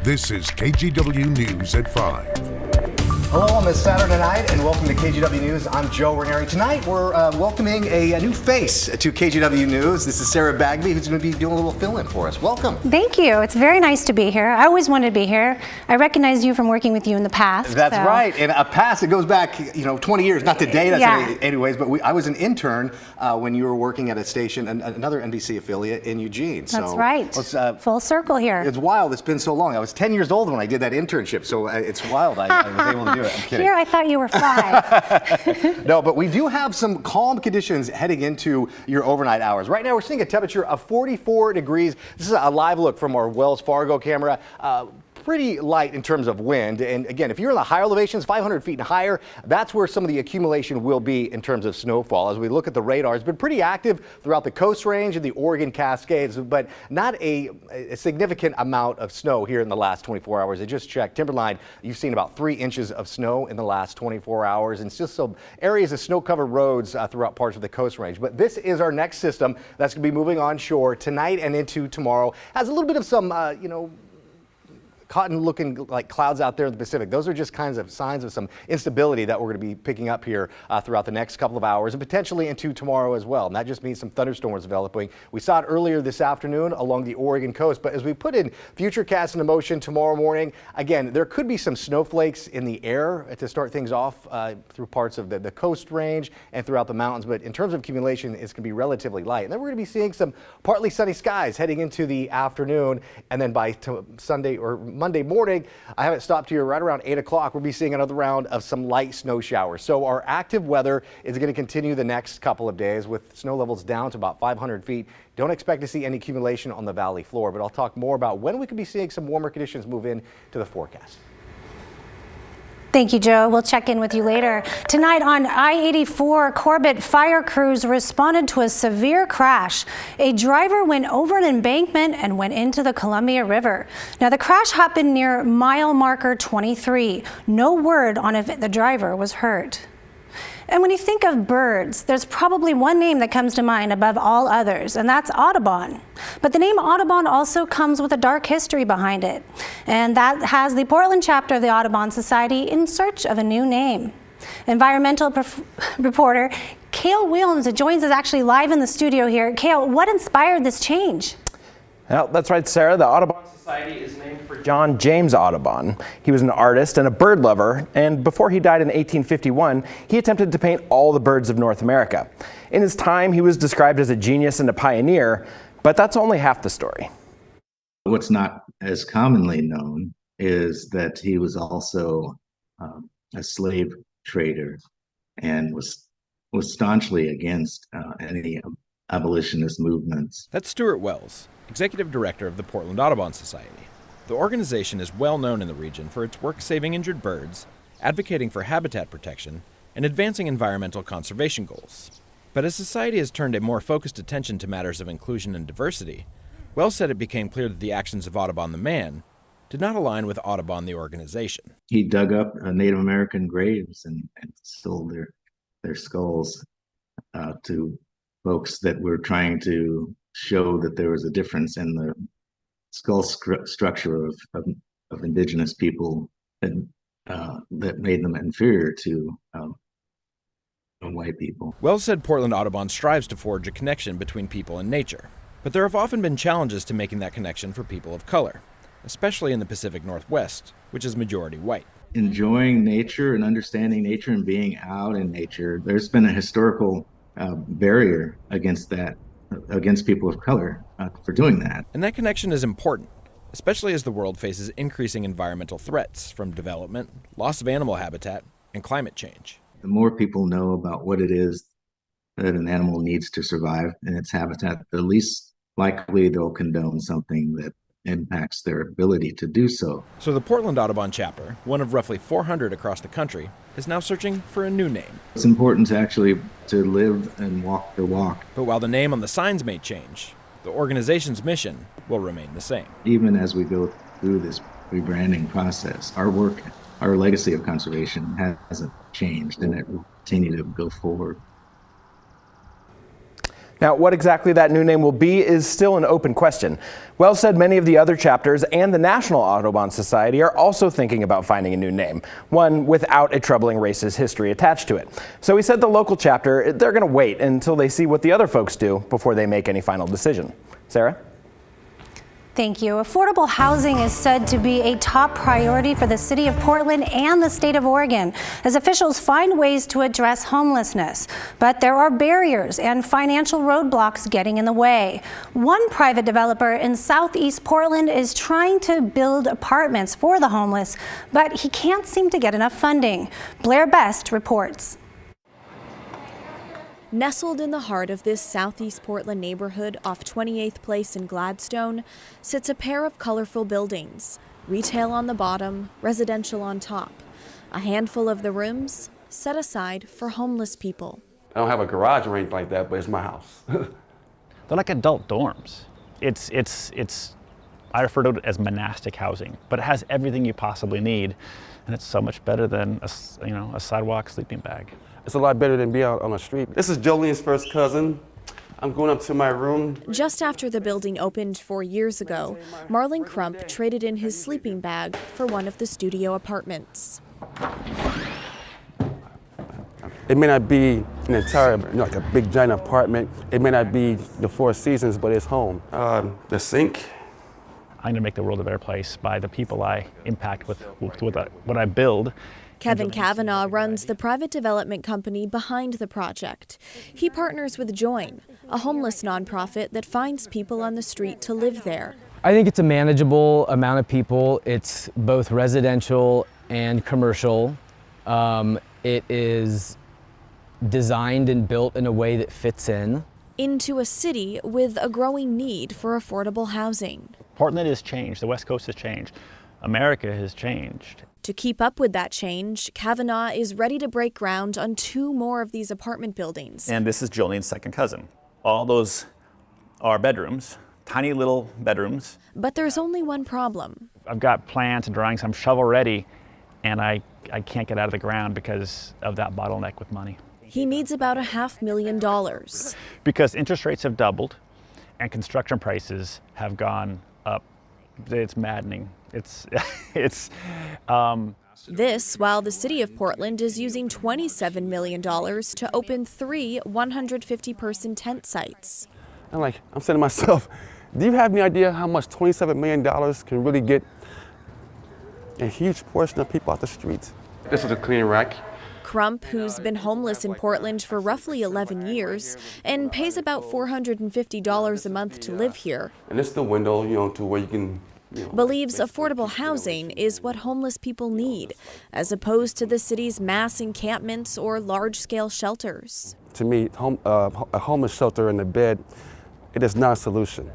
This is KGW News at 5. Hello on this Saturday night and welcome to KGW News. I'm Joe Ranieri. Tonight we're welcoming a new face to KGW News. This is Sarah Bagby, who's going to be doing a little fill-in for us. Welcome. Thank you. It's very nice to be here. I always wanted to be here. I recognize you from working with you in the past. That's right. And a past, it goes back 20 years, not today, anyways, but I was an intern when you were working at a station, another NBC affiliate in Eugene. That's right. Full circle here. It's wild. It's been so long. I was 10 years old when I did that internship, so it's wild. I was able to do it. I'm kidding. Here, I thought you were 5. No, but we do have some calm conditions heading into your overnight hours. Right now, we're seeing a temperature of 44 degrees. This is a live look from our Wells Fargo camera. Pretty light in terms of wind. And again, if you're in the higher elevations, 500 feet and higher, that's where some of the accumulation will be in terms of snowfall. As we look at the radar, it's been pretty active throughout the Coast Range and the Oregon Cascades, but not a significant amount of snow here in the last 24 hours. I just checked Timberline. You've seen about 3 inches of snow in the last 24 hours. And it's just some areas of snow-covered roads throughout parts of the Coast Range. But this is our next system that's going to be moving onshore tonight and into tomorrow. Has a little bit of some, cotton looking like clouds out there in the Pacific. Those are just kinds of signs of some instability that we're going to be picking up here throughout the next couple of hours and potentially into tomorrow as well. And that just means some thunderstorms developing. We saw it earlier this afternoon along the Oregon coast, but as we put in futurecast into motion tomorrow morning, again, there could be some snowflakes in the air to start things off through parts of the Coast Range and throughout the mountains. But in terms of accumulation, it's going to be relatively light. And then we're going to be seeing some partly sunny skies heading into the afternoon. And then by Sunday or Monday morning, I have it stopped here right around 8 o'clock. We'll be seeing another round of some light snow showers. So our active weather is going to continue the next couple of days with snow levels down to about 500 feet. Don't expect to see any accumulation on the valley floor, but I'll talk more about when we could be seeing some warmer conditions move in to the forecast. Thank you, Joe. We'll check in with you later. Tonight on I-84, Corbett fire crews responded to a severe crash. A driver went over an embankment and went into the Columbia River. Now, the crash happened near mile marker 23. No word on if the driver was hurt. And when you think of birds, there's probably one name that comes to mind above all others, and that's Audubon. But the name Audubon also comes with a dark history behind it, and that has the Portland chapter of the Audubon Society in search of a new name. Environmental reporter Cale Williams joins us actually live in the studio here. Cale, what inspired this change? Well, that's right, Sarah. The Audubon Society is named for John James Audubon. He was an artist and a bird lover, and before he died in 1851, he attempted to paint all the birds of North America. In his time, he was described as a genius and a pioneer, but that's only half the story. What's not as commonly known is that he was also a slave trader and was staunchly against any abolitionist movements. That's Stuart Wells, Executive Director of the Portland Audubon Society. The organization is well known in the region for its work saving injured birds, advocating for habitat protection, and advancing environmental conservation goals. But as society has turned a more focused attention to matters of inclusion and diversity, Wells said it became clear that the actions of Audubon the man did not align with Audubon the organization. He dug up Native American graves and sold their skulls to folks that were trying to show that there was a difference in the skull structure of indigenous people that made them inferior to white people. Wells said Portland Audubon strives to forge a connection between people and nature, but there have often been challenges to making that connection for people of color, especially in the Pacific Northwest, which is majority white. Enjoying nature and understanding nature and being out in nature, there's been a historical barrier against that, against people of color for doing that. And that connection is important, especially as the world faces increasing environmental threats from development, loss of animal habitat, and climate change. The more people know about what it is that an animal needs to survive in its habitat, the least likely they'll condone something that impacts their ability to do so. So the Portland Audubon chapter, one of roughly 400 across the country, is now searching for a new name. It's important to live and walk the walk. But while the name on the signs may change, the organization's mission will remain the same. Even as we go through this rebranding process, our work, our legacy of conservation hasn't changed, and it will continue to go forward. Now, what exactly that new name will be is still an open question. Wells said many of the other chapters and the National Audubon Society are also thinking about finding a new name, one without a troubling racist history attached to it. So he said the local chapter, they're going to wait until they see what the other folks do before they make any final decision. Sarah? Thank you. Affordable housing is said to be a top priority for the city of Portland and the state of Oregon as officials find ways to address homelessness. But there are barriers and financial roadblocks getting in the way. One private developer in southeast Portland is trying to build apartments for the homeless, but he can't seem to get enough funding. Blair Best reports. Nestled in the heart of this southeast Portland neighborhood off 28th Place in Gladstone sits a pair of colorful buildings, retail on the bottom, residential on top. A handful of the rooms set aside for homeless people. I don't have a garage or anything like that, but it's my house. They're like adult dorms. I refer to it as monastic housing, but it has everything you possibly need, and it's so much better than a sidewalk sleeping bag. It's a lot better than being out on the street. This is Jolene's first cousin. I'm going up to my room. Just after the building opened 4 years ago, Marlon Crump traded in his sleeping bag for one of the studio apartments. It may not be an entire, like a big giant apartment. It may not be the Four Seasons, but it's home. The sink. I'm gonna make the world a better place by the people I impact with what I build. Kevin Kavanaugh runs the private development company behind the project. He partners with Join, a homeless nonprofit that finds people on the street to live there. I think it's a manageable amount of people. It's both residential and commercial. It is designed and built in a way that fits into a city with a growing need for affordable housing. Portland has changed, the West Coast has changed, America has changed. To keep up with that change, Kavanaugh is ready to break ground on 2 more of these apartment buildings. And this is Jolene's second cousin. All those are bedrooms, tiny little bedrooms. But there's only one problem. I've got plans and drawings, I'm shovel ready, and I can't get out of the ground because of that bottleneck with money. He needs about $500,000. Because interest rates have doubled and construction prices have gone up. It's maddening. This while the city of Portland is using $27 million to open 3 150-person tent sites. I'm saying to myself, do you have any idea how much $27 million can really get a huge portion of people off the streets? This is a clean rack. Crump, who's been homeless in Portland for roughly 11 years and pays about $450 a month to live here. And it's the window, to where you can believes affordable housing is what homeless people need, as opposed to the city's mass encampments or large-scale shelters. To me, a homeless shelter and a bed, it is not a solution.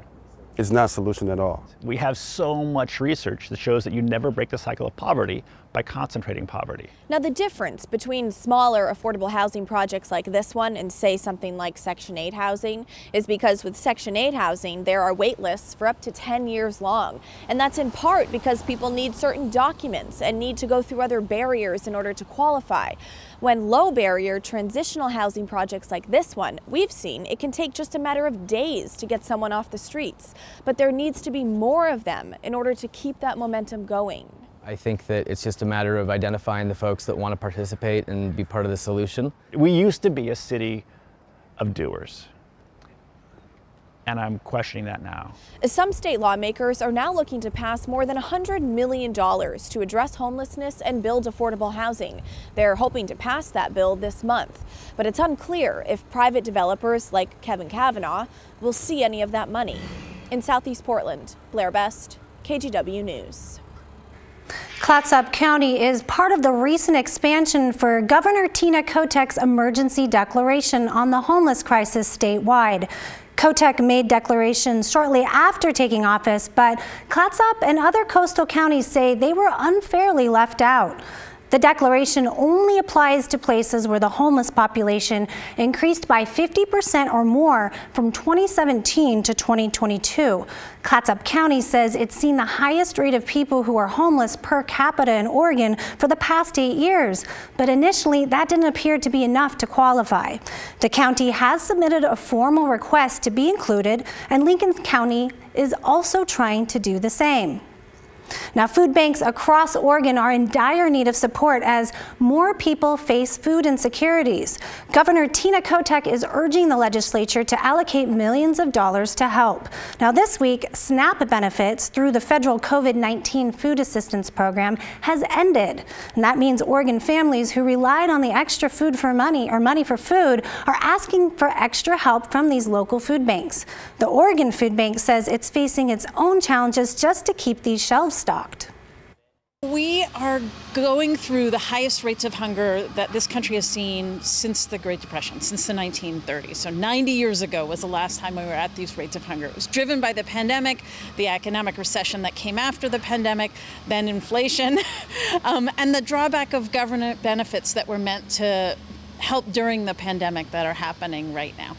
It's not a solution at all. We have so much research that shows that you never break the cycle of poverty by concentrating poverty. Now, the difference between smaller affordable housing projects like this one and, say, something like Section 8 housing is because with Section 8 housing, there are wait lists for up to 10 years long. And that's in part because people need certain documents and need to go through other barriers in order to qualify. When low barrier transitional housing projects like this one, we've seen it can take just a matter of days to get someone off the streets. But there needs to be more of them in order to keep that momentum going. I think that it's just a matter of identifying the folks that want to participate and be part of the solution. We used to be a city of doers, and I'm questioning that now. Some state lawmakers are now looking to pass more than $100 million to address homelessness and build affordable housing. They're hoping to pass that bill this month, but it's unclear if private developers like Kevin Kavanaugh will see any of that money. In Southeast Portland, Blair Best, KGW News. Clatsop County is part of the recent expansion for Governor Tina Kotek's emergency declaration on the homeless crisis statewide. Kotek made declarations shortly after taking office, but Clatsop and other coastal counties say they were unfairly left out. The declaration only applies to places where the homeless population increased by 50% or more from 2017 to 2022. Clatsop County says it's seen the highest rate of people who are homeless per capita in Oregon for the past 8 years, but initially that didn't appear to be enough to qualify. The county has submitted a formal request to be included, and Lincoln County is also trying to do the same. Now, food banks across Oregon are in dire need of support as more people face food insecurities. Governor Tina Kotek is urging the legislature to allocate millions of dollars to help. Now, this week, SNAP benefits through the federal COVID-19 food assistance program has ended. And that means Oregon families who relied on the extra food for money or money for food are asking for extra help from these local food banks. The Oregon Food Bank says it's facing its own challenges just to keep these shelves stocked. We are going through the highest rates of hunger that this country has seen since the Great Depression, since the 1930s. So 90 years ago was the last time we were at these rates of hunger. It was driven by the pandemic, the economic recession that came after the pandemic, then inflation, and the drawback of government benefits that were meant to help during the pandemic that are happening right now.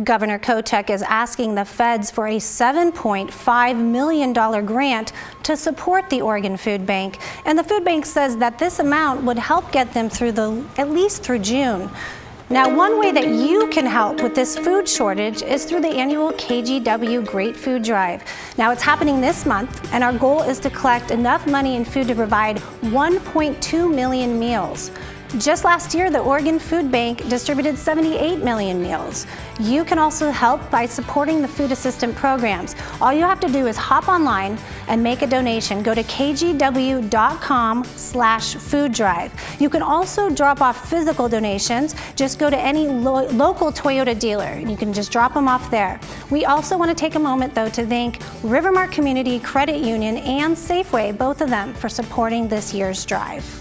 Governor Kotek is asking the feds for a $7.5 million grant to support the Oregon Food Bank, and the food bank says that this amount would help get them through at least through June. Now, one way that you can help with this food shortage is through the annual KGW Great Food Drive. Now, it's happening this month, and our goal is to collect enough money and food to provide 1.2 million meals. Just last year, the Oregon Food Bank distributed 78 million meals. You can also help by supporting the food assistance programs. All you have to do is hop online and make a donation. Go to kgw.com/food drive. You can also drop off physical donations. Just go to any local Toyota dealer. You can just drop them off there. We also want to take a moment, though, to thank Rivermark Community Credit Union and Safeway, both of them, for supporting this year's drive.